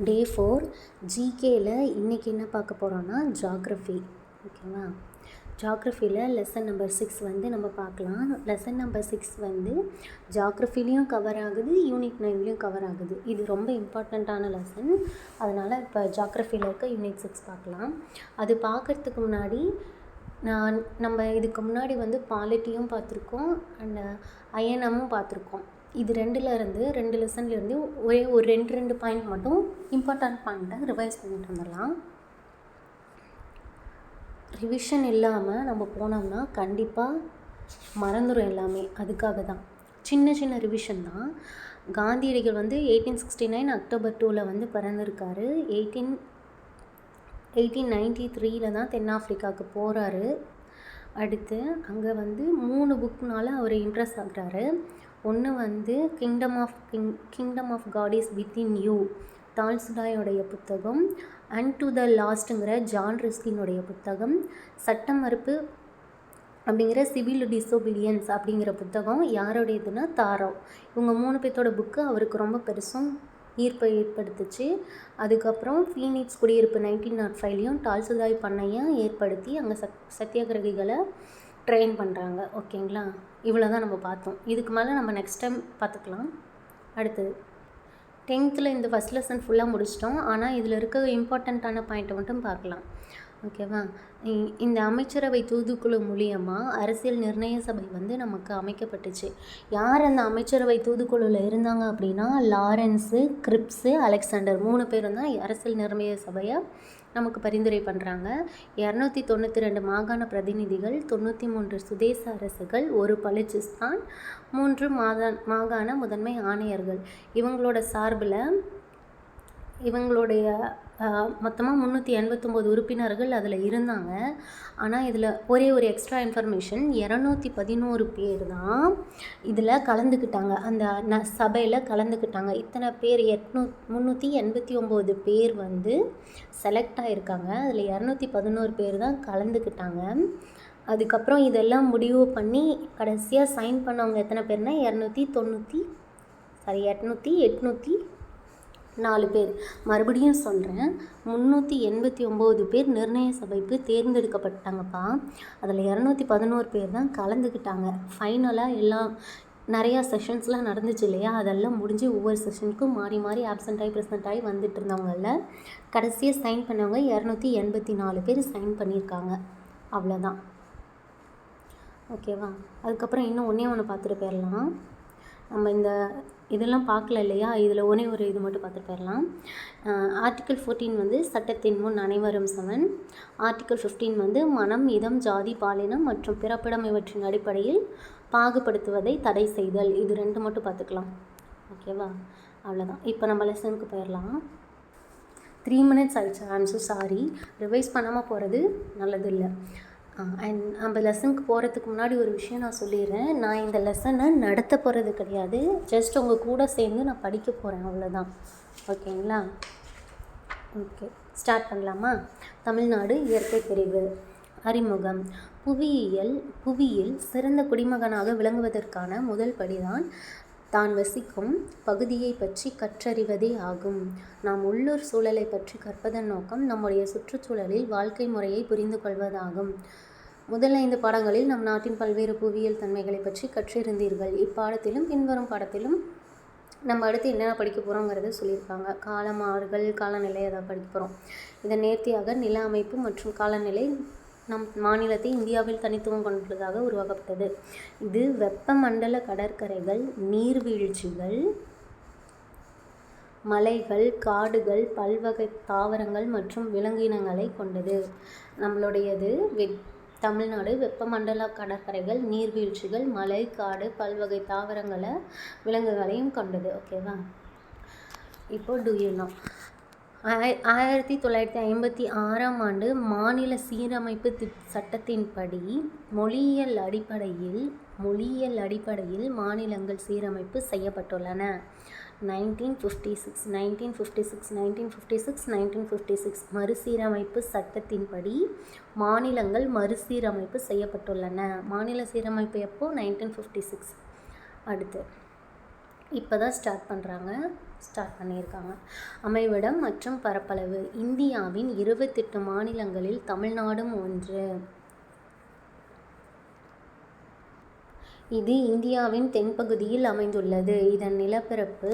டே 4 ஜிகேயில் இன்றைக்கி என்ன பார்க்க போகிறோன்னா ஜாக்ரஃபி. ஓகேவா? ஜாக்ரஃபியில் லெசன் நம்பர் 6 வந்து நம்ம பார்க்கலாம். லெசன் நம்பர் 6 வந்து ஜாக்ரஃபிலையும் கவர் ஆகுது, யூனிட் 9லையும் கவர் ஆகுது. இது ரொம்ப இம்பார்ட்டண்ட்டான லெசன். அதனால் இப்போ ஜாக்ரஃபியில் இருக்க யூனிட் 6 பார்க்கலாம். அது பார்க்குறதுக்கு முன்னாடி நம்ம இதுக்கு முன்னாடி வந்து பாலிட்டியும் பார்த்துருக்கோம் அண்ட் ஐஎன்எம்மும் பார்த்துருக்கோம். இது ரெண்டு லெசன்லேருந்து ஒரு ரெண்டு பாயிண்ட் மட்டும் இம்பார்ட்டன்ட் பாயிண்ட்டை ரிவைஸ் பண்ணிட்டு வந்துடலாம். ரிவிஷன் இல்லாமல் நம்ம போனோம்னா கண்டிப்பாக மறந்துடும் எல்லாமே. அதுக்காக தான் சின்ன ரிவிஷன் தான். காந்தியடிகள் வந்து 1869 அக்டோபர் 2 வந்து பிறந்திருக்காரு. 1893 தான் தென்னாப்பிரிக்காவுக்கு போகிறாரு. அடுத்து அங்கே வந்து 3 புக்குனால் அவர் இம்ப்ரெஸ் ஆகிறாரு. ஒன்று வந்து kingdom of God is within you, டால்ஸ்டாயோடைய புத்தகம். அண்ட் டு த லாஸ்ட்டுங்கிற ஜான் ரஸ்கினுடைய புத்தகம். சட்டம் மறுப்பு அப்படிங்கிற சிவில் டிசோபீடியன்ஸ் அப்படிங்கிற புத்தகம் யாருடையதுன்னா தாரோ. இவங்க 3 பேர்த்தோட புக்கு அவருக்கு ரொம்ப பெருசும் ஈர்ப்பை ஏற்படுத்துச்சு. அதுக்கப்புறம் ஃபீனிக்ஸ் குடியிருப்பு 1905லையும் டால்ஸ்டாய் பண்ணையை ஏற்படுத்தி அங்கே சத்தியாகிரகிகளை ட்ரெயின் பண்ணுறாங்க. ஓகேங்களா? இவ்வளோ தான் நம்ம பார்த்தோம். இதுக்கு மேலே நம்ம நெக்ஸ்ட் டைம் பார்த்துக்கலாம். அடுத்தது 10th இந்த ஃபஸ்ட் லெசன் ஃபுல்லாக முடிச்சிட்டோம். ஆனால் இதில் இருக்க இம்பார்ட்டண்ட்டான பாயிண்ட்டை மட்டும் பார்க்கலாம். ஓகேவா? இந்த அமைச்சரவை தூதுக்குழு மூலியமாக அரசியல் நிர்ணய சபை வந்து நமக்கு அமைக்கப்பட்டுச்சு. யார் அந்த அமைச்சரவை தூதுக்குழுவில் இருந்தாங்க அப்படின்னா லாரன்ஸு, கிரிப்ஸு, அலெக்சாண்டர் 3 பேரும் தான் அரசியல் நிர்ணய சபையை நமக்கு பரிந்துரை பண்ணுறாங்க. 292 மாகாண பிரதிநிதிகள், 93 சுதேச அரசுகள், 1 பலுச்சிஸ்தான், 3 மாகாண முதன்மை ஆணையர்கள். இவங்களோட சார்பில் இவங்களுடைய மொத்தமாக 389 உறுப்பினர்கள் அதில் இருந்தாங்க. ஆனால் இதில் ஒரே ஒரு எக்ஸ்ட்ரா இன்ஃபர்மேஷன், 211 பேர் தான் இதில் கலந்துக்கிட்டாங்க, அந்த சபையில் கலந்துக்கிட்டாங்க. இத்தனை பேர் 389 பேர் வந்து செலக்ட் ஆகியிருக்காங்க. அதில் 211 பேர் தான் கலந்துக்கிட்டாங்க. அதுக்கப்புறம் இதெல்லாம் முடிவு பண்ணி கடைசியாக சைன் பண்ணவங்க எத்தனை பேர்னா 804 பேர். மறுபடியும் சொல்கிறேன், 389 பேர் நிர்ணய சபைக்கு தேர்ந்தெடுக்கப்பட்டாங்கப்பா. அதில் 211 பேர் தான் கலந்துக்கிட்டாங்க. ஃபைனலாக எல்லாம் நிறையா செஷன்ஸ்லாம் நடந்துச்சு இல்லையா, அதெல்லாம் முடிஞ்சு ஒவ்வொரு செஷனுக்கும் மாறி ஆப்சண்ட் ஆகி ப்ரெசென்ட் ஆகி வந்துட்டு இருந்தவங்கள கடைசியாக சைன் பண்ணவங்க 284 பேர் சைன் பண்ணியிருக்காங்க. அவ்வளோதான். ஓகேவா? அதுக்கப்புறம் இன்னும் ஒன்று பார்த்துட்டு போயிடலாம். நம்ம இந்த இதெல்லாம் பார்க்கல இல்லையா, இதில் ஒரு இது மட்டும் பார்த்துட்டு போயிடலாம். ஆர்டிக்கிள் 14 வந்து சட்டத்தின் முன் அனைவரும் சமன். ஆர்டிக்கிள் 15 வந்து மனம், இதம், ஜாதி, பாலினம் மற்றும் பிறப்பிடம் இவற்றின் அடிப்படையில் பாகுபடுத்துவதை தடை செய்தல். இது 2 மட்டும் பார்த்துக்கலாம். ஓகேவா? அவ்வளோதான். இப்போ நம்ம லெசனுக்கு போயிடலாம். 3 minutes ஆயிடுச்சு. I'm so sorry. ரிவைஸ் பண்ணாமல் போகிறது நல்லது இல்லை. அண்ட் நம்ம லெசனுக்கு போகிறதுக்கு முன்னாடி ஒரு விஷயம் நான் சொல்லிடுறேன். நான் இந்த லெசனை நடத்த போகிறது கிடையாது, ஜஸ்ட் உங்கள் கூட சேர்ந்து நான் படிக்க போகிறேன், அவ்வளோதான். ஓகேங்களா? ஓகே, ஸ்டார்ட் பண்ணலாமா? தமிழ்நாடு இயற்கை பிரிவு. அறிமுகம். புவியில் சிறந்த குடிமகனாக விளங்குவதற்கான முதல் படிதான் தான் வசிக்கும் பகுதியை பற்றி கற்றறிவதே ஆகும். நாம் உள்ளூர் சூழலை பற்றி கற்பதன் நோக்கம் நம்முடைய சுற்றுச்சூழலில் வாழ்க்கை முறையை புரிந்து கொள்வதாகும். முதல் 5 பாடங்களில் நம் நாட்டின் பல்வேறு புவியியல் தன்மைகளை பற்றி கற்றிருந்தீர்கள். இப்பாடத்திலும் பின்வரும் பாடத்திலும் நம்ம அடுத்து என்னென்ன படிக்க போகிறோங்கிறத சொல்லியிருக்காங்க. காலமாறுகள், காலநிலை அதை படிக்க போகிறோம். இதன் நேர்த்தியாக நில அமைப்பு மற்றும் காலநிலை நம் மாநிலத்தை இந்தியாவில் தனித்துவம் கொண்டுள்ளதாக உருவாக்கப்பட்டது. இது வெப்பமண்டல கடற்கரைகள், நீர்வீழ்ச்சிகள், மலைகள், காடுகள், பல்வகை தாவரங்கள் மற்றும் விலங்கினங்களை கொண்டது. நம்மளுடையது தமிழ்நாடு வெப்பமண்டல கடற்கரைகள், நீர்வீழ்ச்சிகள், மலை, காடு, பல்வகை தாவரங்களை, விலங்குகளையும் கொண்டது. ஓகேவா? இப்போ டு யூ நோ 1956ஆம் ஆண்டு மாநில சீரமைப்பு சட்டத்தின்படி மொழியியல் அடிப்படையில் மாநிலங்கள் சீரமைப்பு செய்யப்பட்டுள்ளன. 1956 மறுசீரமைப்பு சட்டத்தின்படி மாநிலங்கள் மறுசீரமைப்பு செய்யப்பட்டுள்ளன. மாநில சீரமைப்பு எப்போ? 1956. அடுத்து இப்போ தான் ஸ்டார்ட் பண்ணியிருக்காங்க. அமைவிடம் மற்றும் பரப்பளவு. இந்தியாவின் 28 மாநிலங்களில் தமிழ்நாடும் ஒன்று. இது இந்தியாவின் தென்பகுதியில் அமைந்துள்ளது. இதன் நிலப்பரப்பு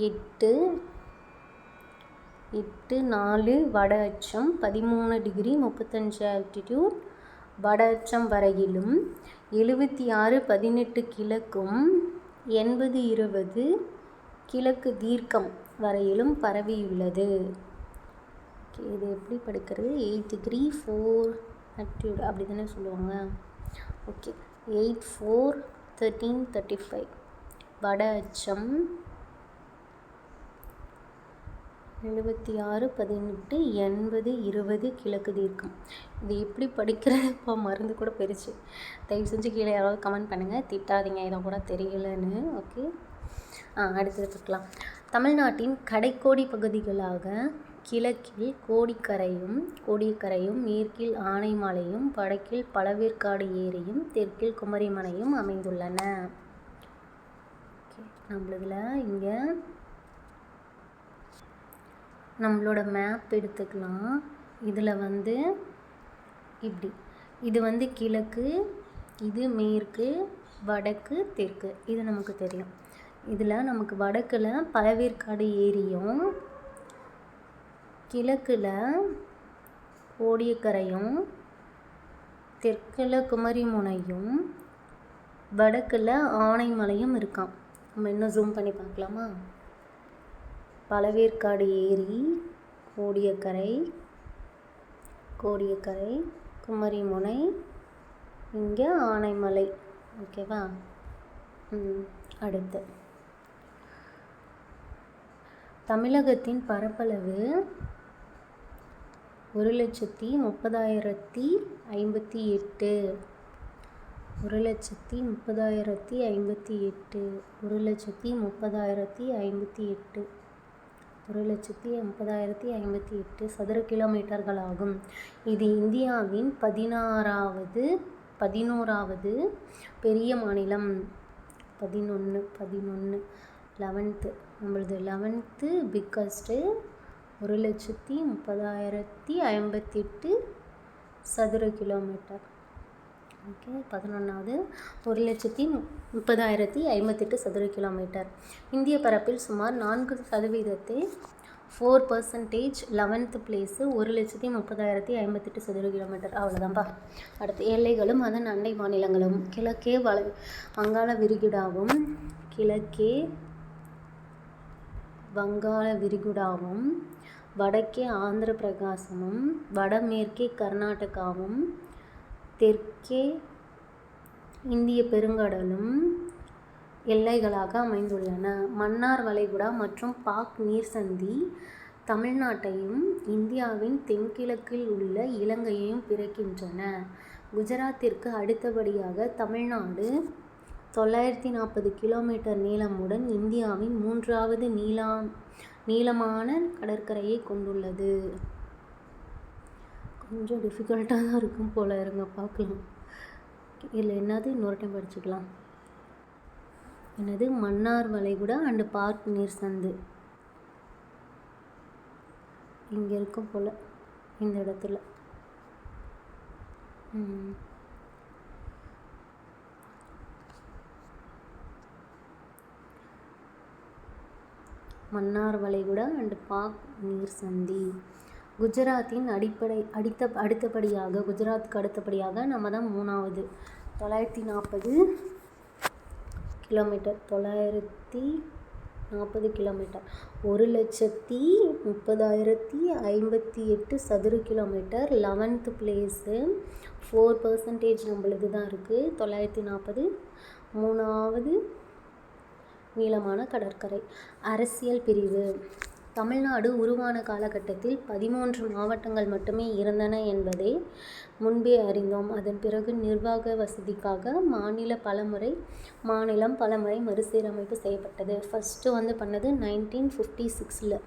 8.4 வட அச்சம், 13 டிகிரி 35 ஆல்டிடியூட் வட அச்சம் வரையிலும், 76-18 கிழக்கும், 80-20 கிழக்கு தீர்க்கம் வரையிலும் பரவியுள்ளது. இது எப்படி படிக்கிறது? 8 டிகிரி 4 ஆல்டிடியூட் அப்படி தானே சொல்லுவாங்க. ஓகே, 8-4-13-35 வட அச்சம், 76-18-80-20 கிழக்கு தீர்க்கம். இது எப்படி படிக்கிறது? இப்போ மருந்து கூட பெருச்சு. தயவு செஞ்சு கீழே யாராவது கமெண்ட் பண்ணுங்கள், திட்டாதீங்க, இதை கூட தெரியலன்னு. ஓகே, அடுத்தது பார்க்கலாம். தமிழ்நாட்டின் கடைக்கோடி பகுதிகளாக கிழக்கில் கோடியக்கரையும், மேற்கில் ஆனைமலையும், வடக்கில் பழவேற்காடு ஏரியும், தெற்கில் குமரிமலையும் அமைந்துள்ளன. ஓகே, நம்மளதில் இங்கே நம்மளோட மேப் எடுத்துக்கலாம். இதில் வந்து இப்படி, இது வந்து கிழக்கு, இது மேற்கு, வடக்கு, தெற்கு, இது நமக்கு தெரியும். இதில் நமக்கு வடக்கில் பழவேற்காடு ஏரியும், கிழக்கில் கோடியக்கரையும், தெற்கில் குமரிமுனையும், வடக்கில் ஆனைமலையும் இருக்கான். நம்ம இன்னும் ஜூம் பண்ணி பார்க்கலாமா? பழவேற்காடு ஏரி, கோடியக்கரை, குமரிமுனை, இங்கே ஆனைமலை. ஓகேவா? அடுத்து தமிழகத்தின் பரப்பளவு 1,30,058. 1,30,058. 1,30,058. 1,30,058 சதுர கிலோமீட்டர்களாகும். இது இந்தியாவின் 11வது பெரிய மாநிலம். 11th நம்மளது 11th பிக்கஸ்ட்டு. 1,30,058 சதுர கிலோமீட்டர். ஓகே, 11வது 1,30,058 சதுர கிலோமீட்டர். இந்திய பரப்பில் சுமார் 4% 4%. 11th பிளேஸு 1,30,058 சதுர கிலோமீட்டர். அவ்வளோதான்ப்பா. அடுத்து எல்லைகளும் அதன் அண்டை மாநிலங்களும். கிழக்கே வங்காள விரிகுடாவும், வடக்கே ஆந்திர பிரதேசமும், வடமேற்கே கர்நாடகாவும், தெற்கே இந்திய பெருங்கடலும் எல்லைகளாக அமைந்துள்ளன. மன்னார் வளைகுடா மற்றும் பாக் நீர்சந்தி தமிழ்நாட்டையும் இந்தியாவின் தென்கிழக்கில் உள்ள இலங்கையையும் பிரிக்கின்றன. குஜராத்திற்கு அடுத்தபடியாக தமிழ்நாடு 940 கிலோமீட்டர் நீளமுடன் இந்தியாவின் 3வது நீளமான கடற்கரையை கொண்டுள்ளது. கொஞ்சம் டிஃபிகல்ட்டாக தான் இருக்கும் போல, இருங்க பார்க்கலாம். இதில் என்னது இன்னொரு டைம் படிச்சுக்கலாம். என்னது? மன்னார் வளைகுடா அண்டு பார்க் நீர்சந்து இங்கே இருக்கும் போல், இந்த இடத்துல. மன்னார் வளைகுடா அண்டு பாக் நீர்சந்தி. குஜராத்தின் குஜராத்துக்கு அடுத்தபடியாக நம்ம தான் 3வது. 940 கிலோமீட்டர். 940 கிலோமீட்டர். 1,30,058 சதுர கிலோமீட்டர். 11th place. 4% நம்மளுக்கு தான் இருக்குது. 940. 3வது நீளமான கடற்கரை. அரசியல் பிரிவு. தமிழ்நாடு உருவான காலகட்டத்தில் 13 மாவட்டங்கள் மட்டுமே இருந்தன என்பதை முன்பே அறிந்தோம். அதன் பிறகு நிர்வாக வசதிக்காக மாநிலம் பலமுறை மறுசீரமைப்பு செய்யப்பட்டது. ஃபஸ்ட்டு வந்து பண்ணது 1956.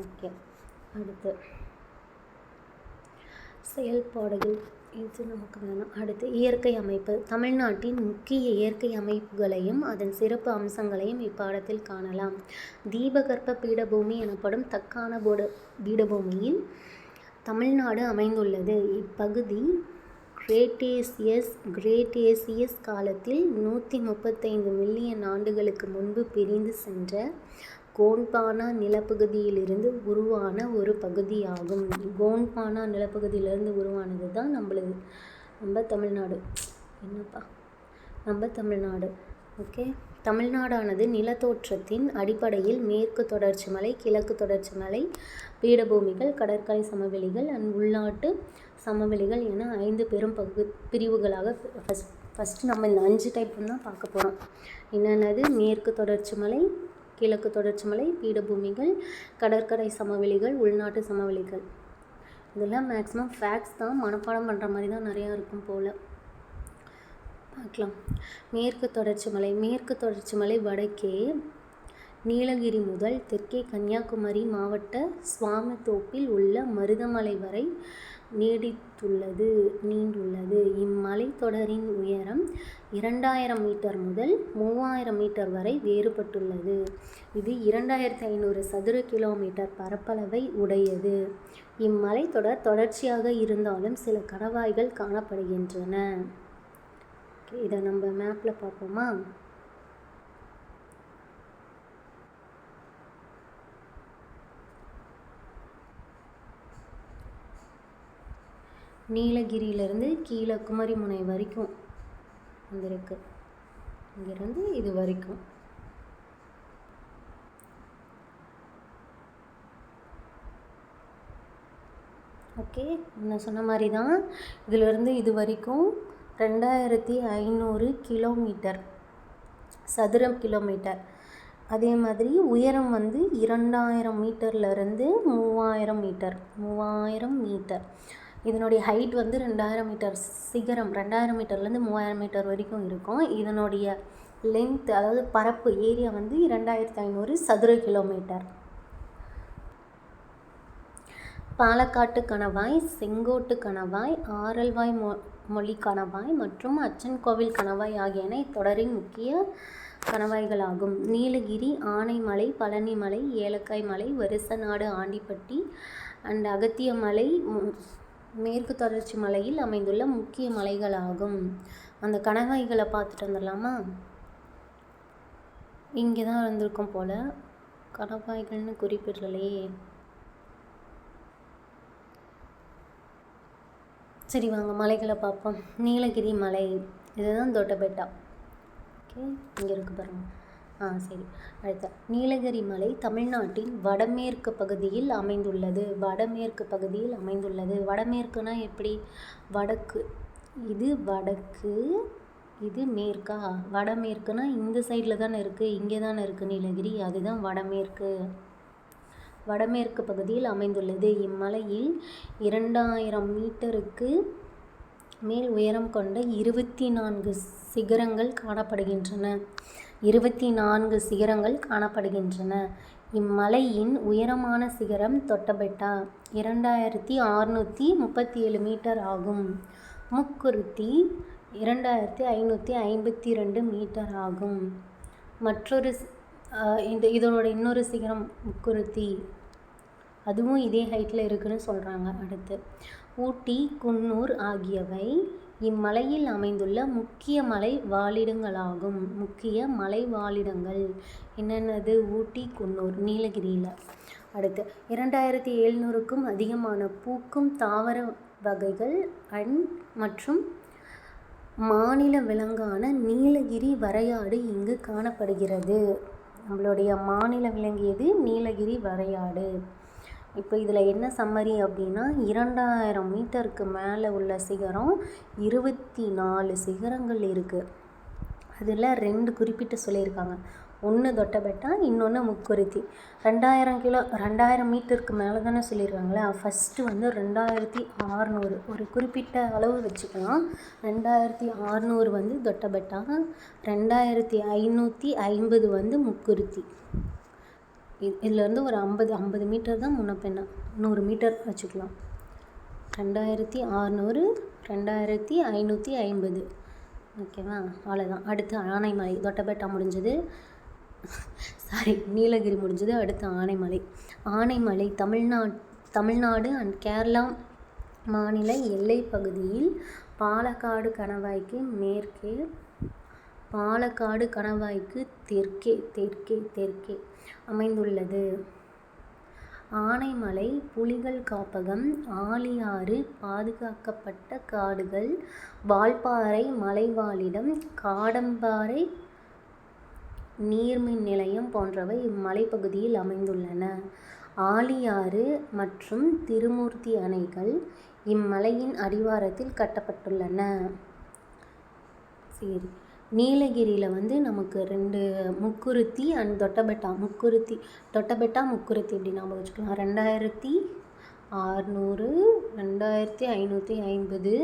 ஓகே, அடுத்து செயல்பாடுகள். இது நமக்கு வேணும். அடுத்து இயற்கை அமைப்பு. தமிழ்நாட்டின் முக்கிய இயற்கை அமைப்புகளையும் அதன் சிறப்பு அம்சங்களையும் இப்பாடத்தில் காணலாம். தீபகற்ப பீடபூமி எனப்படும் தக்கான பீடபூமியில் தமிழ்நாடு அமைந்துள்ளது. இப்பகுதி கிரேட்டேசியஸ் காலத்தில் 135 மில்லியன் ஆண்டுகளுக்கு முன்பு பிரிந்து சென்ற கோண்ட்வானா நிலப்பகுதியிலிருந்து உருவான ஒரு பகுதியாகும். கோண்ட்வானா நிலப்பகுதியிலிருந்து உருவானது தான் நம்ம தமிழ்நாடு. நம்ம தமிழ்நாடு. ஓகே. தமிழ்நாடானது நிலத்தோற்றத்தின் அடிப்படையில் மேற்கு தொடர்ச்சி மலை, கிழக்கு தொடர்ச்சி மலை, பீடபூமிகள், கடற்கரை சமவெளிகள் அண்ட் உள்நாட்டு சமவெளிகள் என 5 பெரும் பிரிவுகளாக ஃபஸ்ட்டு நம்ம இந்த 5 டைப் தான் பார்க்க போகிறோம். என்னென்னது? மேற்கு தொடர்ச்சி மலை, கிழக்கு தொடர்ச்சி மலை, பீடபூமிகள், கடற்கரை சமவெளிகள், உள்நாட்டு சமவெளிகள். இதெல்லாம் மேக்ஸிமம் ஃபேக்ட்ஸ் தான், மனப்பாடம் பண்ணுற மாதிரி தான் நிறையா இருக்கும் போல். பார்க்கலாம். மேற்கு தொடர்ச்சி மலை வடக்கே நீலகிரி முதல் தெற்கே கன்னியாகுமரி மாவட்ட சுவாமித்தோப்பில் உள்ள மருதமலை வரை நீண்டுள்ளது. இம்மலைத்தொடரின் உயரம் 2000 மீட்டர் முதல் 3000 மீட்டர் வரை வேறுபட்டுள்ளது. இது 2500 சதுர கிலோமீட்டர் பரப்பளவை உடையது. இம்மலைத்தொடர் தொடர்ச்சியாக இருந்தாலும் சில கணவாய்கள் காணப்படுகின்றன. இதை நம்ம மேப்பில் பார்ப்போமா? நீலகிரியிலேருந்து கீழே குமரிமுனை வரைக்கும் வந்திருக்கு. இங்கேருந்து இது வரைக்கும். ஓகே. நான் சொன்ன மாதிரி தான் இதிலிருந்து இது வரைக்கும் 2500 கிலோமீட்டர் சதுர கிலோமீட்டர். அதே மாதிரி உயரம் 2000 மீட்டர்லேருந்து 3000 மீட்டர். இதனுடைய ஹைட் 2000 மீட்டர் சிகரம் 2000 மீட்டர்லேருந்து 3000 மீட்டர் வரைக்கும் இருக்கும். இதனுடைய லென்த், அதாவது பரப்பு ஏரியா 2500 சதுர கிலோமீட்டர். பாலக்காட்டு கணவாய், செங்கோட்டு கணவாய், ஆரல்வாய் மொழி கணவாய் மற்றும் அச்சன்கோவில் கணவாய் ஆகியன இத்தொடரின் முக்கிய கணவாய்களாகும். நீலகிரி, ஆனைமலை, பழனிமலை, ஏலக்காய் மலை, வருசநாடு, ஆண்டிப்பட்டி அண்ட் அகத்தியமலை மேற்கு தொடர்ச்சி மலையில் அமைந்துள்ள முக்கிய மலைகளாகும். அந்த கணவாய்களை பார்த்துட்டு வந்துடலாமா? இங்கே தான் வந்திருக்கும் போல். கணவாய்கள்னு குறிப்பிடலையே. சரி, வாங்க மலைகளை பார்ப்போம். நீலகிரி மலை, இதுதான் தொட்டபெட்டா. ஓகே, இங்கே இருக்கு பாருங்க. சரி. அடுத்த நீலகிரி மலை தமிழ்நாட்டின் வடமேற்கு பகுதியில் அமைந்துள்ளது. வடமேற்குனா எப்படி? வடக்கு. இது வடக்கு, இது மேற்கா? வடமேற்குனா இந்த சைடில் தானே இருக்குது, இங்கே தானே இருக்குது நீலகிரி, அதுதான் வடமேற்கு பகுதியில் அமைந்துள்ளது. இம்மலையில் 2000 மீட்டருக்கு மேல் உயரம் கொண்ட 24 சிகரங்கள் காணப்படுகின்றன. இம்மலையின் உயரமான சிகரம் தொட்டபெட்டா 2637 மீட்டர் ஆகும். முக்குருத்தி 2552 மீட்டர் ஆகும். மற்றொரு இதனோட இன்னொரு சிகரம் முக்குருத்தி, அதுவும் இதே ஹைட்டில் இருக்குதுன்னு சொல்கிறாங்க. அடுத்து ஊட்டி, குன்னூர் ஆகியவை இம்மலையில் அமைந்துள்ள முக்கிய மலை வாழிடங்கள். என்னென்னது? ஊட்டி, குன்னூர், நீலகிரியில். அடுத்து 2700க்கும் அதிகமான பூக்கும் தாவர வகைகள் மற்றும் மாநில விலங்கான நீலகிரி வரையாடு இங்கு காணப்படுகிறது. நம்மளுடைய மாநில விலங்கியது நீலகிரி வரையாடு. இப்போ இதில் என்ன சம்மரி அப்படின்னா, 2000 மீட்டருக்கு மேலே உள்ள சிகரம் 24 சிகரங்கள் இருக்குது. அதில் 2 குறிப்பிட்டு சொல்லியிருக்காங்க. ஒன்று தொட்டபெட்டா, இன்னொன்று முக்குருத்தி. 2000 மீட்டருக்கு மேலே தானே சொல்லியிருக்காங்களே. ஃபஸ்ட்டு 2600, ஒரு குறிப்பிட்ட அளவு வச்சுக்கலாம். 2600 தொட்டபெட்டா, 2550 முக்குருத்தி. இதிலேருந்து ஒரு 50 மீட்டர் தான் முன்ன பின்ன, 100 மீட்டர் வச்சுக்கலாம். 2600, 2550. ஓகேவா, அவ்வளோதான். அடுத்து ஆனைமலை, தொட்டபெட்டா முடிஞ்சது, சாரி நீலகிரி முடிஞ்சது. அடுத்து ஆனைமலை. ஆனைமலை தமிழ்நாடு அண்ட் கேரளா மாநில எல்லை பகுதியில் பாலக்காடு கணவாய்க்கு மேற்கே, பாலக்காடு கணவாய்க்கு தெற்கே தெற்கே தெற்கே அமைந்துள்ளது. ஆனைமலை புலிகள் காப்பகம், ஆழியாறு பாதுகாக்கப்பட்ட காடுகள், வால்பாறை மலைவாழிடம், காடம்பாறை நீர்மின் நிலையம் போன்றவை இம்மலைப்பகுதியில் அமைந்துள்ளன. ஆழியாறு மற்றும் திருமூர்த்தி அணைகள் இம்மலையின் அடிவாரத்தில் கட்டப்பட்டுள்ளன. சரி, நீலகிரியில் வந்து நமக்கு 2 முக்குருத்தி அண்ட் தொட்டபெட்டா. தொட்டபெட்டா முக்குருத்தி இப்படி நாம் வச்சுக்கலாம். 2600, 2550,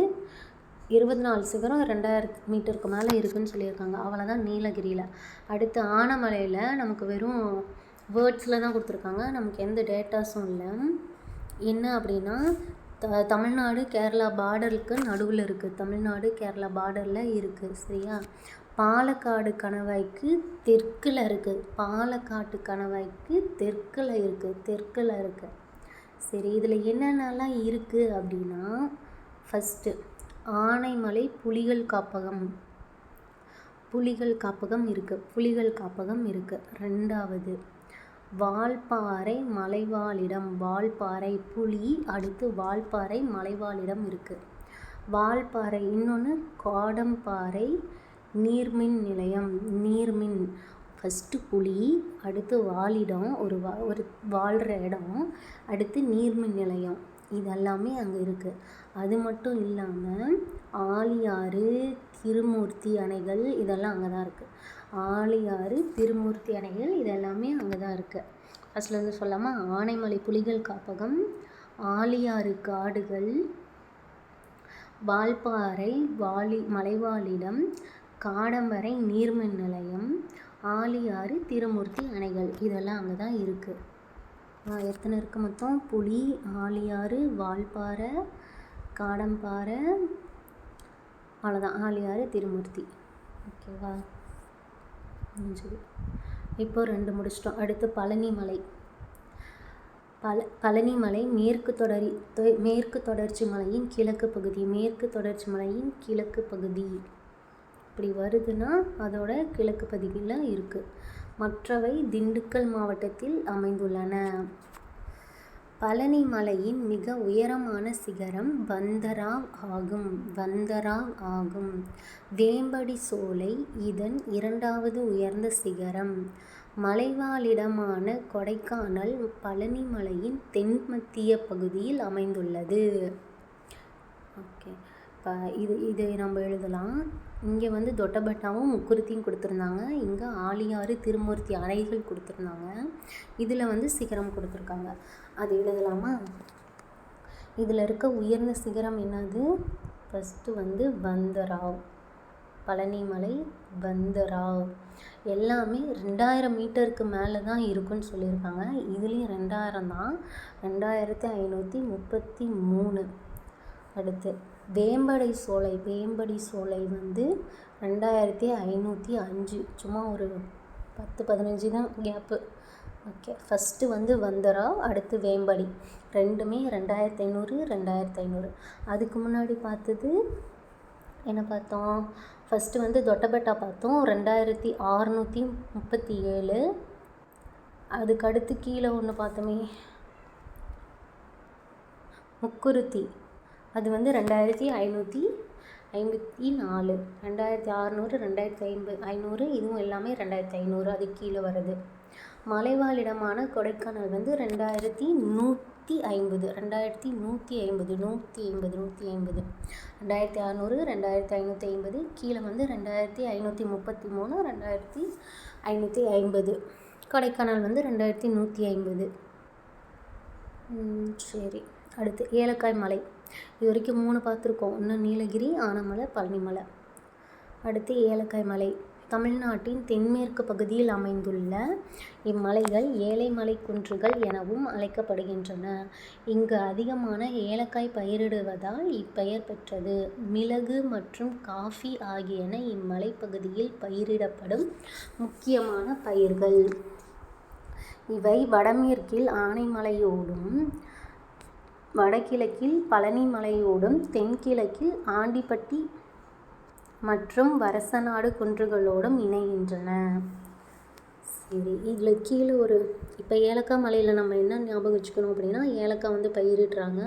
24 சிகரம் 2000 மீட்டருக்கு மேலே இருக்குதுன்னு சொல்லியிருக்காங்க. அவ்வளோதான் நீலகிரியில். அடுத்து ஆனைமலையில் நமக்கு வெறும் வேர்ட்ஸில் தான் கொடுத்துருக்காங்க, நமக்கு எந்த டேட்டாஸும் இல்லை. என்ன அப்படின்னா, தமிழ்நாடு கேரளா பார்டருக்கு நடுவில் இருக்குது. தமிழ்நாடு கேரளா பார்டரில் இருக்குது. சரியா, பாலக்காடு கணவாய்க்கு தெற்கில் இருக்குது. பாலக்காட்டு கணவாய்க்கு தெற்கில் இருக்குது. சரி, இதில் என்னென்னலாம் இருக்குது அப்படின்னா, ஃபஸ்ட்டு ஆனைமலை புலிகள் காப்பகம் இருக்குது. ரெண்டாவது வால்பாறை மலைவாழிடம், வால்பாறை புலி, அடுத்து வால்பாறை மலைவாழிடம் இருக்குது. வால்பாறை. இன்னொன்று காடம்பாறை நீர்மின் நிலையம். நீர்மின் ஃபஸ்ட்டு புலி, அடுத்து வாழிடம், ஒரு வாழ்கிற இடம், அடுத்து நீர்மின் நிலையம். இதெல்லாமே அங்கே இருக்குது. அது மட்டும் இல்லாமல் ஆழியாறு திருமூர்த்தி அணைகள் இதெல்லாம் அங்கே தான் இருக்குது. ஆழியாறு திருமூர்த்தி அணைகள் இதெல்லாமே அங்கே தான் இருக்குது. ஃபஸ்ட்டில் வந்து சொல்லாமா, ஆனைமலை புலிகள் காப்பகம், ஆழியாறு காடுகள், வால்பாறை மலைவாழிடம், காடம்பரை நீர்மின் நிலையம், ஆழியாறு திருமூர்த்தி அணைகள் இதெல்லாம் அங்கே தான் இருக்குது. எத்தனை இருக்குது மொத்தம்? புலி, ஆழியாறு, வால்பாறை, காடம்பாறை, அவ்வளோதான். ஆழியாறு திருமூர்த்தி. ஓகேவா, முடிஞ்சது. இப்போ 2 முடிச்சிட்டோம். அடுத்து பழனிமலை. பழனிமலை மேற்கு தொடர்ச்சி மலையின் கிழக்கு பகுதி. மேற்கு தொடர்ச்சி மலையின் கிழக்கு பகுதி இப்படி வருதுன்னா அதோட கிழக்கு பகுதியில் இருக்குது. மற்றவை திண்டுக்கல் மாவட்டத்தில் அமைந்துள்ளன. பழனிமலையின் மிக உயரமான சிகரம் வந்தராவ் ஆகும். வேம்படி சோலை இதன் 2வது உயர்ந்த சிகரம். மலைவாழிடமான கொடைக்கானல் பழனிமலையின் தென்மத்திய பகுதியில் அமைந்துள்ளது. ஓகே, இப்போ இது நம்ம எழுதலாம். இங்கே வந்து தொட்டபெட்டாவும் முக்குருத்தியும் கொடுத்துருந்தாங்க. இங்கே ஆழியாறு திருமூர்த்தி அணைகள் கொடுத்துருந்தாங்க. இதில் வந்து சிகரம் கொடுத்துருக்காங்க. அது எழுதலாமா? இதில் இருக்க உயர்ந்த சிகரம் என்னது? ஃபஸ்ட்டு வந்து வந்தராவ். பழனிமலை வந்தராவ். எல்லாமே 2000 மீட்டருக்கு மேலே தான் இருக்குன்னு சொல்லியிருக்காங்க. இதுலேயும் 2000 தான், 2533. அடுத்து வேம்படி சோலை வந்து 2505. சும்மா ஒரு 10-15 தான் கேப்பு. ஓகே, ஃபஸ்ட்டு வந்து வந்தராவ், அடுத்து வேம்படி. ரெண்டுமே 2500. அதுக்கு முன்னாடி பார்த்தது என்ன பார்த்தோம்? ஃபஸ்ட்டு வந்து தொட்டபெட்டா பார்த்தோம், 2637. அதுக்கடுத்து கீழே ஒன்று பார்த்தோமே, முக்குருத்தி. அது வந்து 2554. 2600, 2500, இதுவும் எல்லாமே 2500. அது கீழே வருது. மலைவாழிடமான கொடைக்கானல் வந்து 2150. 150. 2600, 2550. கீழே வந்து 2533, 2550. கொடைக்கானல் வந்து 2150. சரி, அடுத்து ஏலக்காய் மலை. இது வரைக்கும் 3 பார்த்துருக்கோம். ஒன்று நீலகிரி, ஆனைமலை, பழனிமலை. அடுத்து ஏலக்காய் மலை. தமிழ்நாட்டின் தென்மேற்கு பகுதியில் அமைந்துள்ள இம்மலைகள் ஏலைமலை குன்றுகள் எனவும் அழைக்கப்படுகின்றன. இங்கு அதிகமான ஏலக்காய் பயிரிடுவதால் இப்பெயர் பெற்றது. மிளகு மற்றும் காஃபி ஆகியன இம்மலைப்பகுதியில் பயிரிடப்படும் முக்கியமான பயிர்கள். இவை வடமேற்கில் ஆனைமலையோடும், வடகிழக்கில் பழனிமலையோடும், தென்கிழக்கில் ஆண்டிப்பட்டி மற்றும் வருசநாடு குன்றுகளோடும் இணைகின்றன. சரி, இதில் கீழே இப்போ ஏலக்காய் மலையில் நம்ம என்ன ஞாபகம் வச்சுக்கணும் அப்படின்னா, ஏலக்காய் பயிரிடுறாங்க,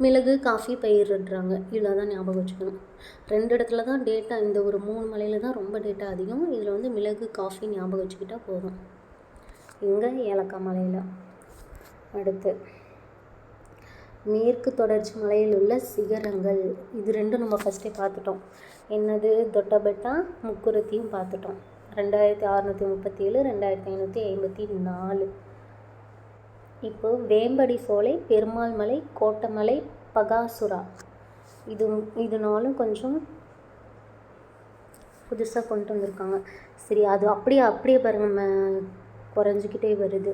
மிளகு காஃபி பயிரிடுறாங்க, இவ்வளோ தான் ஞாபகம் வச்சுக்கணும். 2 இடத்துல தான் டேட்டா, இந்த ஒரு 3 மலையில் தான் ரொம்ப டேட்டா அதிகம். இதில் மிளகு காஃபி ஞாபகம் வச்சுக்கிட்டால் போதும். இங்கே ஏலக்காய் மலையில். அடுத்து மேற்கு தொடர்ச்சி மலையில் உள்ள சிகரங்கள். இது 2 நம்ம ஃபஸ்ட்டே பார்த்துட்டோம். என்னது? தொட்டபெட்டா, முக்குருத்தியும் பார்த்துட்டோம். 2637, 2554. இப்போ வேம்படி சோலை, பெருமாள் மலை, கோட்டமலை, பகாசுரா. இது நாளும் கொஞ்சம் புதுசாக கொண்டு வந்திருக்காங்க. சரி, அது அப்படியே பாருங்கள், குறைஞ்சிக்கிட்டே வருது.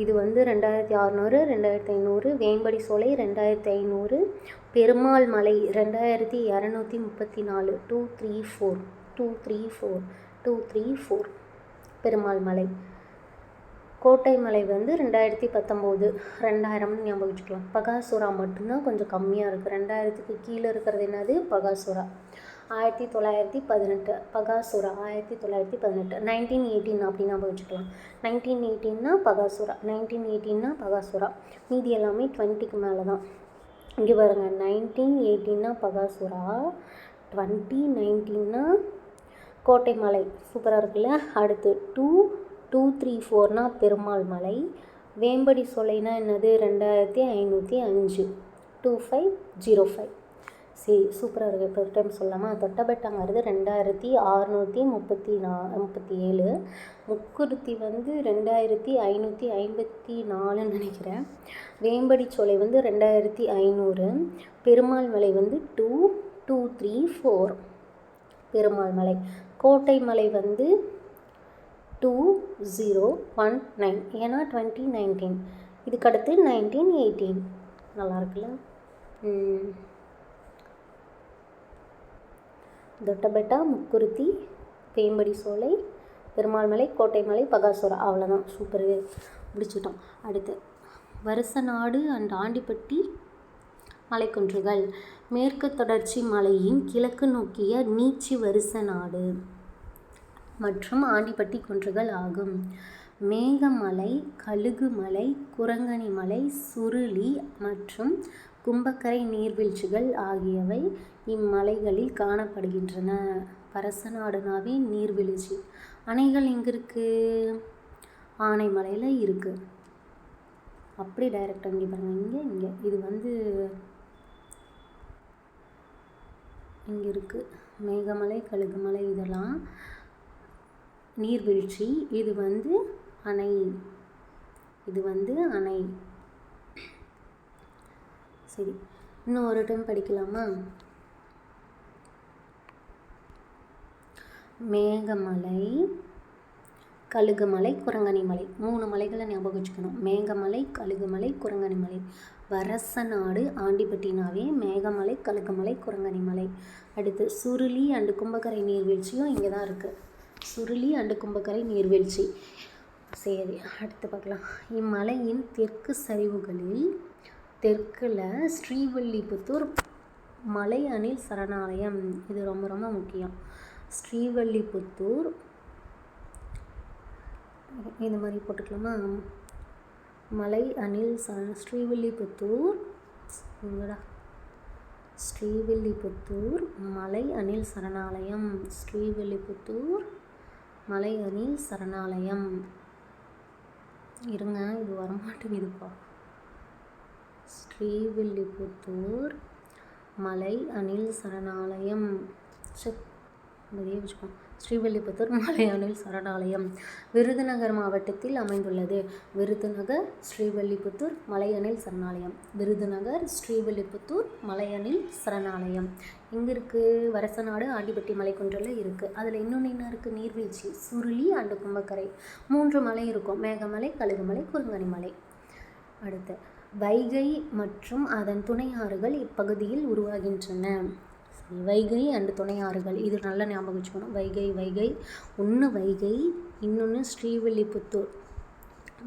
இது 2600, 2500, வேம்படி சோலை 2500, பெருமாள் மலை 2234, 234 பெருமாள் மலை. கோட்டை மலை 2019, 2000 ஞாபகம் வச்சுக்கலாம். பகாசுரா மட்டும்தான் கொஞ்சம் கம்மியாக இருக்குது. 2000க்கு கீழே இருக்கிறது என்னது? பகாசுரா 1918. பகாசுரா 1918. 1918 அப்படி ஞாபகம் வச்சுக்கலாம். 1918னா பகாசுரா, 1918னா பகாசுரா. மீதி எல்லாமே 20க்கு மேலே தான். இங்கே பாருங்கள், 1918னா பகாசுரா, 2019னா கோட்டை மலை. சூப்பராக இருக்குல்ல? அடுத்து 234னா பெருமாள் மலை. வேம்படி சோலைனா என்னது? 2505, 2505. சரி, சூப்பராக இருக்குது. இப்போ ஒரு டைம் சொல்லாமா? தொட்டபெட்டாங்கிறது 2637, முக்குருத்தி 2554 நினைக்கிறேன். வேம்படி சோலை 2500, பெருமாள் மலை 234 பெருமாள் மலை. கோட்டை மலை 2019, ஏன்னா 2019. இதுக்கடுத்து 1918. நல்லா இருக்குல்ல? தொட்டபெட்டா, முக்குருத்தி, வேம்படி சோலை, பெருமாள் மலை, கோட்டை மலை, பகாசுரா. அவ்வளோதான். சூப்பர், முடிச்சிட்டோம். அடுத்து வருசநாடு அண்ட் ஆண்டிப்பட்டி மலைக்குன்றுகள். மேற்கு தொடர்ச்சி மலையின் கிழக்கு நோக்கிய நீட்சி வருசநாடு மற்றும் ஆண்டிப்பட்டி குன்றுகள் ஆகும். மேகமலை, கழுகுமலை, குரங்கணி மலை, சுருளி மற்றும் கும்பக்கரை நீர்வீழ்ச்சிகள் ஆகியவை இம்மலைகளில் காணப்படுகின்றன. வருசநாடுனாவே நீர்வீழ்ச்சி. அணைகள் எங்கே இருக்குது? ஆனைமலையில் இருக்குது. அப்படி டைரெக்டாக இங்கே பாருங்கள், இங்கே இது இங்கே இருக்குது. மேகமலை, கழுகுமலை இதெல்லாம் நீர்வீழ்ச்சி. இது அணை. அணை. சரி, இன்னும் ஒரு டைம் படிக்கலாமா? மேகமலை, கழுகுமலை, குரங்கணி மலை. 3 மலைகளை ஞாபகம் வச்சுக்கணும். மேகமலை, கழுகுமலை, குரங்கணி மலை. வருசநாடு ஆண்டிப்பட்டினாவே மேகமலை, கழுகுமலை, குரங்கணி மலை. அடுத்து சுருளி அண்டு கும்பக்கரை நீர்வீழ்ச்சியும் இங்கே தான் இருக்குது. சுருளி அண்டு கும்பக்கரை நீர்வீழ்ச்சி. சரி, அடுத்து பார்க்கலாம். இம்மலையின் தெற்கு சரிவுகளில் தெற்கில் ஸ்ரீவில்லிபுத்தூர் மலை அணில் சரணாலயம். இது ரொம்ப ரொம்ப முக்கியம். ஸ்ரீவில்லிபுத்தூர், இது மாதிரி போட்டுக்கலாமா? மலை அணில் ஸ்ரீவில்லிபுத்தூர் ஸ்ரீவில்லிபுத்தூர் மலை அணில் சரணாலயம். ஸ்ரீவில்லிபுத்தூர் மலை அணில் சரணாலயம். இருங்க, இது வரமாட்டேங்குதுப்பா. ஸ்ரீவில்லிபுத்தூர் மலை அணில் சரணாலயம். நிறைய வச்சுக்கோம். ஸ்ரீவில்லிபுத்தூர் மலையனில் சரணாலயம் விருதுநகர் மாவட்டத்தில் அமைந்துள்ளது. விருதுநகர் ஸ்ரீவில்லிபுத்தூர் மலையனில் சரணாலயம். விருதுநகர் ஸ்ரீவில்லிபுத்தூர் மலையனில் சரணாலயம் எங்கே இருக்குது? வரசநாடு ஆண்டிப்பட்டி மலைக்குன்றில் இருக்குது. அதில் இன்னொன்று என்ன இருக்குது? நீர்வீழ்ச்சி, சுருளி அண்டு கும்பக்கரை. 3 மலை இருக்கும், மேகமலை, கழுகுமலை, குறுங்கனி மலை. அடுத்து வைகை மற்றும் அதன் துணை ஆறுகள் இப்பகுதியில் உருவாகின்றன. வைகை அண்டு துணை ஆறுகள், இது நல்லா ஞாபகம் வச்சுக்கணும். வைகை ஒன்று வைகை, இன்னொன்று ஸ்ரீவில்லிபுத்தூர்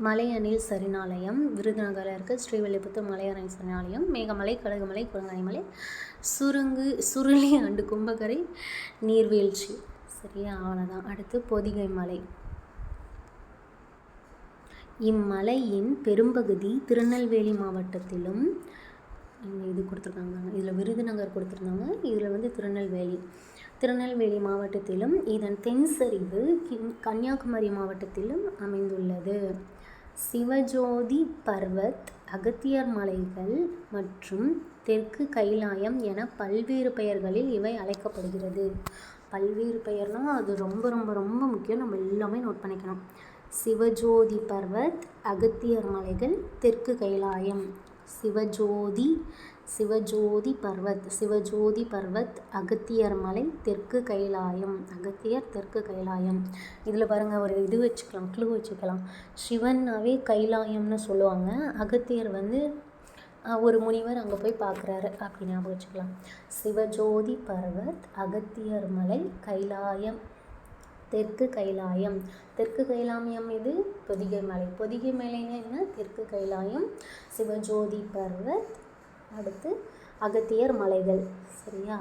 மலையனில் சரணாலயம். விருதுநகரில் இருக்க ஸ்ரீவில்லிபுத்தூர் மலையனில் சரணாலயம், மேகமலை, கழுகுமலை, குறுங்கனிமலை, சுருளி அண்டு கும்பக்கரை நீர்வீழ்ச்சி. சரியா? அவ்வளோதான். அடுத்து பொதிகை மலை. இம்மலையின் பெரும்பகுதி திருநெல்வேலி மாவட்டத்திலும், இது கொடுத்துருக்காங்க, இதில் விருதுநகர் கொடுத்துருந்தாங்க, இதில் திருநெல்வேலி மாவட்டத்திலும் இதன் தென் சரிவு கன்னியாகுமரி மாவட்டத்திலும் அமைந்துள்ளது. சிவஜோதி பர்வத், அகத்தியர் மலைகள் மற்றும் தெற்கு கைலாயம் என பல்வேறு பெயர்களில் இவை அழைக்கப்படுகிறது. பல்வேறு பெயர்னால் அது ரொம்ப ரொம்ப ரொம்ப முக்கியம், நம்ம எல்லாமே நோட் பண்ணிக்கணும். சிவஜோதி பர்வத், அகத்தியர் மலைகள், தெற்கு கைலாயம். சிவஜோதி பர்வத், அகத்தியர் மலை, தெற்கு கைலாயம். அகத்தியர், தெற்கு கைலாயம். இதில் பாருங்கள், ஒரு இது வச்சுக்கலாம், க்ளூ வச்சுக்கலாம். சிவன்னாவே கைலாயம்னு சொல்லுவாங்க. அகத்தியர் ஒரு முனிவர் அங்கே போய் பார்க்குறாரு அப்படி ஞாபகம் வச்சுக்கலாம். சிவஜோதி பர்வத், அகத்தியர் மலை, கைலாயம், தெற்கு கைலாயம். தெற்கு கைலாயம் இது பொதிகை மலை. பொதிகை மலைன்னா என்ன? தெற்கு கைலாயம், சிவஜோதி பர்வத், அடுத்து அகத்தியர் மலைகள். சரியா?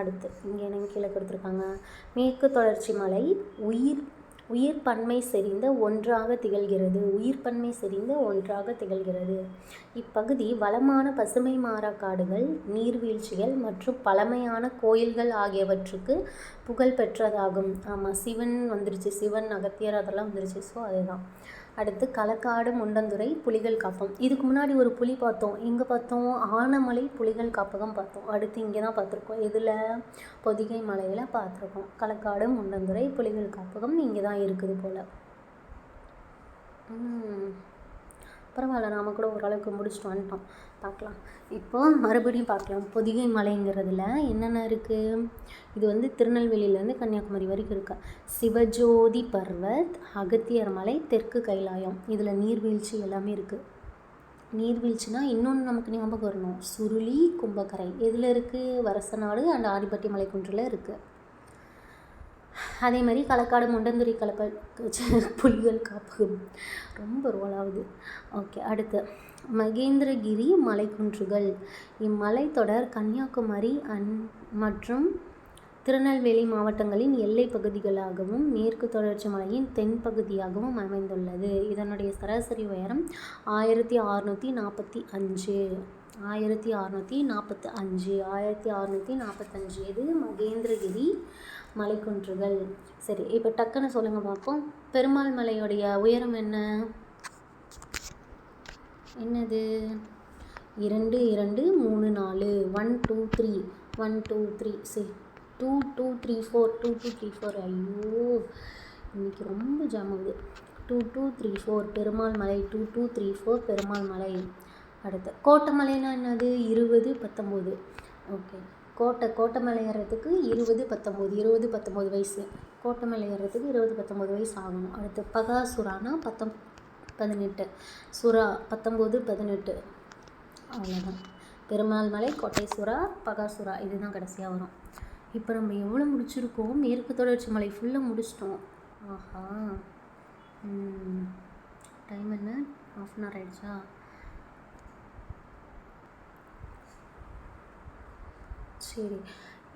அடுத்து இங்கே என்ன கீழே கொடுத்துருக்காங்க? மேற்கு தொடர்ச்சி மலை உயிர் பன்மை செறிந்த ஒன்றாக திகழ்கிறது. இப்பகுதி வளமான பசுமை மாறக்காடுகள், நீர்வீழ்ச்சிகள் மற்றும் பழமையான கோயில்கள் ஆகியவற்றுக்கு புகழ் பெற்றதாகும். ஆமாம், சிவன் வந்துருச்சு, சிவன், அகத்தியர் அதெல்லாம் வந்துருச்சு. ஸோ அதுதான். அடுத்து களக்காடு முண்டந்துறை புலிகள் காப்பகம். இதுக்கு முன்னாடி ஒரு புலி பார்த்தோம். எங்கே பார்த்தோம்? ஆனமலை புலிகள் காப்பகம் பார்த்தோம். அடுத்து இங்கே தான் பார்த்துருக்கோம். இதில் பொதிகை மலையில் பார்த்துருக்கோம். களக்காடு முண்டந்துறை புலிகள் காப்பகம் இங்கே தான் இருக்குது போல். பரவாயில்ல, நாம் கூட ஓரளவுக்கு முடிச்சுட்டு வந்துட்டோம். பார்க்கலாம், இப்போது மறுபடியும் பார்க்கலாம். பொதிகை மலைங்கிறதுல என்னென்ன இருக்குது? இது திருநெல்வேலியிலேருந்து கன்னியாகுமரி வரைக்கும் இருக்கா. சிவஜோதி பர்வத், அகத்தியர் மலை, தெற்கு கைலாயம். இதில் நீர்வீழ்ச்சி எல்லாமே இருக்குது. நீர்வீழ்ச்சினா இன்னொன்று நமக்கு ஞாபகம் வரணும், சுருளி, கும்பக்கரை. எதில் இருக்குது? வரசநாடு அண்ட் ஆண்டிப்பட்டி மலைக்குன்றில் இருக்குது. அதே மாதிரி களக்காடு முண்டந்துறை புலிகள் காப்பகம். ரொம்ப ரோலாகுது. ஓகே, அடுத்து மகேந்திரகிரி மலைக்குன்றுகள். இம்மலைத்தொடர் கன்னியாகுமரி மற்றும் திருநெல்வேலி மாவட்டங்களின் எல்லை பகுதிகளாகவும் மேற்கு தொடர்ச்சி மலையின் தென் பகுதியாகவும் அமைந்துள்ளது. இதனுடைய சராசரி உயரம் 1645. இது மகேந்திரகிரி மலைக்குன்றுகள். சரி, இப்போ டக்குன்னு சொல்லுங்கள் பார்ப்போம். பெருமாள் மலையோடைய உயரம் என்னது? 2 2 3 4 1 2 3 1 2 3 சரி 2 2 3 4 2 2 3 4. ஐயோ, இன்னைக்கு ரொம்ப ஜாம் ஆகுது. 2 2 3 4 பெருமாள் மலை. 2 2 3 4 பெருமாள் மலை. அடுத்து கோட்டமலைனா என்னது? 20 19. ஓகே, கோட்டமலை ஏறுறதுக்கு 20 19 வயசு. கோட்டமலை ஏறுறதுக்கு 20 19 வயசு ஆகணும். அடுத்து பகாசுரானா 18, சுறா 19 18. அவ்வளோதான். பெருமாள் மலை, கோட்டை சுறா, பகாசுரா, இதுதான் கடைசியாக வரும். இப்போ நம்ம எவ்வளோ முடிச்சிருக்கோம்? மேற்கு தொடர்ச்சி மலை ஃபுல்லாக முடிச்சிட்டோம். ஆஹா, டைம் என்ன? 1/2 hour ஆகிடுச்சா? சரி,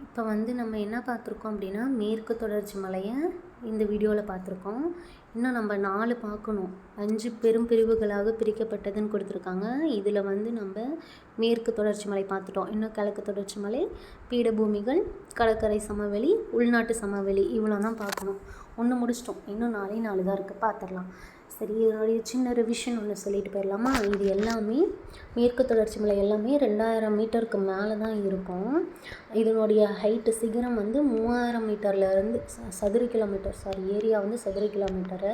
இப்போ நம்ம என்ன பார்த்துருக்கோம் அப்படின்னா, மேற்கு தொடர்ச்சி மலையை இந்த வீடியோவில் பார்த்துருக்கோம். இன்னும் நம்ம 4 பார்க்கணும். 5 பெரும் பிரிவுகளாக பிரிக்கப்பட்டதுன்னு கொடுத்துருக்காங்க. இதில் நம்ம மேற்கு தொடர்ச்சி மலை பார்த்துட்டோம். இன்னும் கிழக்கு தொடர்ச்சி மலை, பீடபூமிகள், கடற்கரை சமவெளி, உள்நாட்டு சமவெளி, இவ்வளோ தான் பார்க்கணும். ஒன்று முடிச்சிட்டோம், இன்னும் 4 தான் இருக்குது, பார்த்துடலாம். சரி, இதனுடைய சின்ன ரிவிஷன் ஒன்று சொல்லிட்டு போயிடலாமா? இது எல்லாமே மேற்கு தொடர்ச்சி மலை எல்லாமே 2000 மீட்டருக்கு மேலே தான் இருக்கும். இதனுடைய ஹைட்டு சிகரம் வந்து 3000 மீட்டர்லேருந்து சதுர கிலோமீட்டர், ஏரியா வந்து சதுர கிலோமீட்டரு.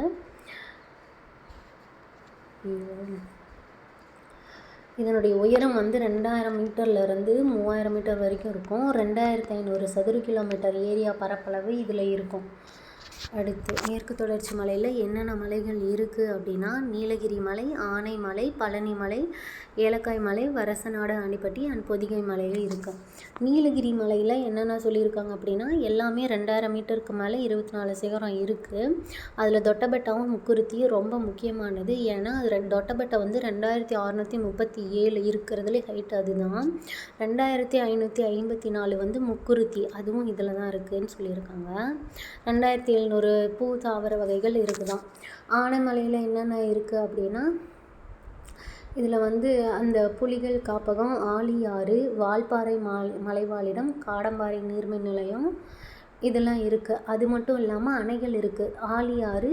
இதனுடைய உயரம் வந்து 2000 மீட்டர்லேருந்து 3000 மீட்டர் வரைக்கும் இருக்கும். 2500 சதுர கிலோமீட்டர் ஏரியா பரப்பளவு இதில் இருக்கும். அடுத்து மேற்கு தொடர்ச்சி மலையில் என்னென்ன மலைகள் இருக்குது அப்படின்னா, நீலகிரி மலை, ஆனைமலை, பழனி மலை, ஏலக்காய் மலை, வரசநாடு, ஆண்டிப்பட்டி அண்ட் பொதிகை மலையில் இருக்குது. நீலகிரி மலையில் என்னென்ன சொல்லியிருக்காங்க அப்படின்னா, எல்லாமே 2000 மீட்டருக்கு மேலே 24 சிகரம் இருக்குது. அதில் தொட்டபெட்டாவும் முக்குருத்தியும் ரொம்ப முக்கியமானது. ஏன்னா அது தொட்டபெட்டா வந்து 2637 இருக்கிறதுலே ஹைட் அதுதான். 2554 வந்து முக்குருத்தி, அதுவும் இதில் தான் இருக்குதுன்னு சொல்லியிருக்காங்க. 2700 பூ தாவர வகைகள் இருக்குதான். ஆனைமலையில் என்னென்ன இருக்குது அப்படின்னா, இதில் வந்து அந்த புலிகள் காப்பகம், ஆழியாறு, வால்பாறை மலைவாழிடம், காடம்பாறை நீர்மின் நிலையம் இதெல்லாம் இருக்குது. அது மட்டும் இல்லாமல் அணைகள் இருக்குது. ஆழியாறு,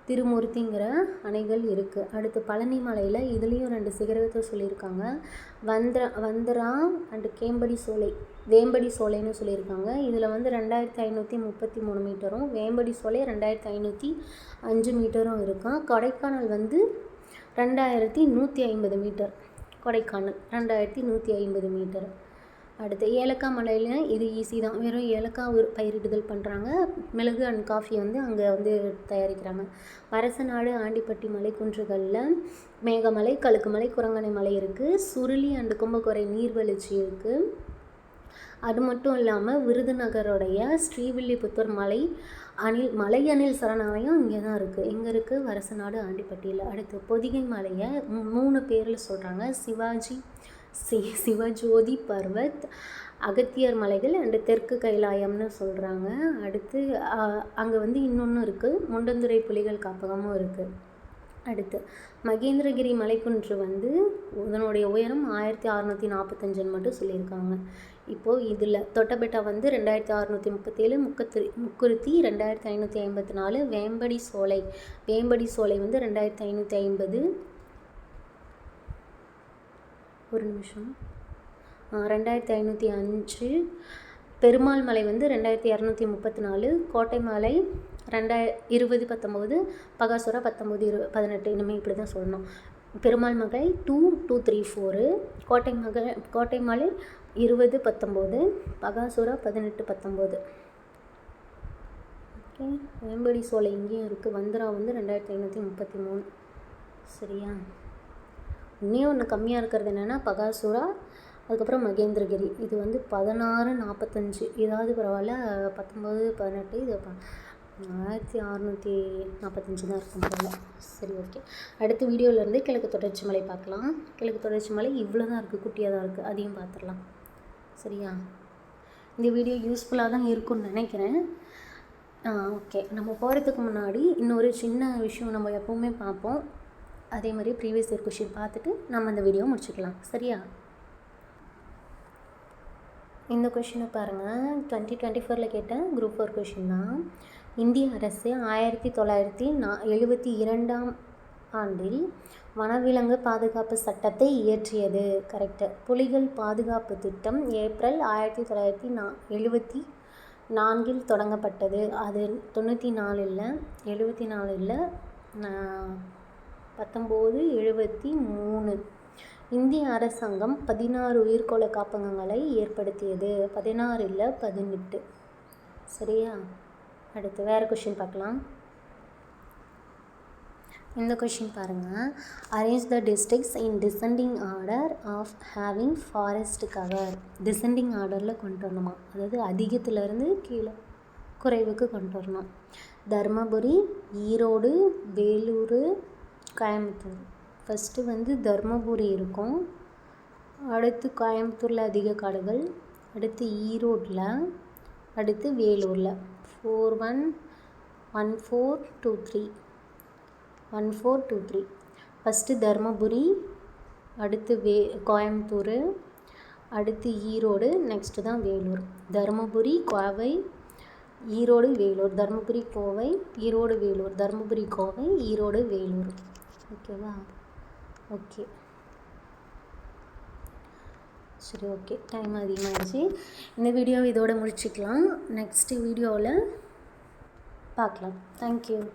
திருமூர்த்திங்கிற அணைகள் இருக்குது. அடுத்து பழனி மலையில் இதுலேயும் 2 சிகரத்தை சொல்லியிருக்காங்க. வந்தரா அண்டு வேம்படி சோலைன்னு சொல்லியிருக்காங்க. இதில் வந்து 2533 மீட்டரும், வேம்படி சோலை 2505 மீட்டரும் இருக்கும். கொடைக்கானல் வந்து 2150 மீட்டர், கொடைக்கானல் 2150 மீட்டர். அடுத்து ஏலக்காய் மலையில் இது ஈஸி தான், வெறும் ஏலக்காய் பயிரிடுதல் பண்ணுறாங்க. மிளகு அண்ட் காஃபி வந்து அங்கே வந்து தயாரிக்கிறாங்க. வரசநாடு, ஆண்டிப்பட்டி மலைக்குன்றுகளில் மேகமலை, கழுக்குமலை, குரங்கணை மலை இருக்குது. சுருளி அண்டு கும்பகோரை நீர்வீழ்ச்சி இருக்குது. அது மட்டும் இல்லாமல் விருதுநகருடைய ஸ்ரீவில்லிபுத்தூர் மலை அணில் சரணாலயம் இங்கே தான் இருக்குது. எங்கே இருக்குது? வரசநாடு, ஆண்டிப்பட்டியில். அடுத்து பொதிகை மலையை 3 பேரில் சொல்கிறாங்க. சிவஜோதி பர்வத், அகத்தியர் மலைகள் அண்டு தெற்கு கைலாயம்னு சொல்கிறாங்க. அடுத்து அங்கே வந்து இன்னொன்று இருக்குது, முண்டந்துறை புலிகள் காப்பகமும் இருக்குது. அடுத்து மகேந்திரகிரி மலைக்குன்று வந்து இதனுடைய உயரம் 1645 மட்டும் சொல்லியிருக்காங்க. இப்போது இதில் தொட்டபெட்டா வந்து 2637, முக்குருத்தி 2554, வேம்படி சோலை வந்து 2550, 2505, பெருமாள் மலை வந்து 2234, கோட்டை மலை 2019, பகாசுரா 1918, இனிமேல் இப்படி தான் சொல்லணும். பெருமாள் மலை 2234, கோட்டை மலை 2019, பகாசுரா 1819. ஓகே, வேம்படி சோலை இங்கேயும் இருக்குது. வந்தரா வந்து 2533. சரியா? இன்னும் ஒன்று கம்மியாக இருக்கிறது என்னென்னா பகாசுரா, அதுக்கப்புறம் மகேந்திரகிரி. இது வந்து 1645, ஏதாவது பரவாயில்ல. 19, 18, இது 1645 தான் இருக்கும் போல். சரி, ஓகே. அடுத்த வீடியோவிலேருந்து கிழக்கு தொடர்ச்சி மலை பார்க்கலாம். கிழக்கு தொடர்ச்சி மலை இவ்வளோ தான் இருக்குது, குட்டியாக தான் இருக்குது, அதையும் பார்த்துடலாம். சரியா? இந்த வீடியோ யூஸ்ஃபுல்லாக தான் இருக்கும்னு நினைக்கிறேன். ஓகே, நம்ம போகிறதுக்கு முன்னாடி இன்னொரு சின்ன விஷயம் நம்ம எப்போவுமே பார்ப்போம். அதே மாதிரி ப்ரீவியஸ் இயர் கொஷின் பார்த்துட்டு நம்ம அந்த வீடியோ முடிச்சுக்கலாம். சரியா? இந்த கொஷினை பாருங்கள். 2024 கேட்டேன், குரூப் 4 கொஷின் தான். இந்திய அரசு 1972ஆம் ஆண்டில் வனவிலங்கு பாதுகாப்பு சட்டத்தை இயற்றியது. கரெக்டு. புலிகள் பாதுகாப்பு திட்டம் ஏப்ரல் 1974 தொடங்கப்பட்டது. அது 94 இல்லை, 74 இல்லை, 1973. இந்திய அரசாங்கம் 16 உயிர்கோள காப்பகங்களை ஏற்படுத்தியது. 16 இல்லை, 18. சரியா? அடுத்து வேறு கொஷின் பார்க்கலாம். இந்த கொஷின் பாருங்கள். Arrange the districts in descending order of having forest cover. Descending ஆர்டரில் கொண்டு வரணுமா, அதாவது அதிகத்துலேருந்து கீழே குறைவுக்கு கொண்டு வரணும். தர்மபுரி, ஈரோடு, வேலூர், கோயம்புத்தூர். ஃபஸ்ட்டு வந்து தர்மபுரி இருக்கும், அடுத்து கோயம்புத்தூரில் அதிக காடுகள், அடுத்து ஈரோட்டில், அடுத்து வேலூரில். 1423. ஃபஸ்ட்டு தர்மபுரி, அடுத்து கோயம்புத்தூர், அடுத்து ஈரோடு, நெக்ஸ்ட்டு தான் வேலூர். தர்மபுரி, கோவை, ஈரோடு வேலூர், தருமபுரி கோவை, ஈரோடு வேலூர், தருமபுரி கோவை, ஈரோடு வேலூர். ஓகேவா? ஓகே, சரி, ஓகே. டைம் அதிகமாகிடுச்சு. இந்த வீடியோவை இதோட முடிச்சுக்கலாம். நெக்ஸ்ட்டு வீடியோவில் பார்க்கலாம். தேங்க்யூ.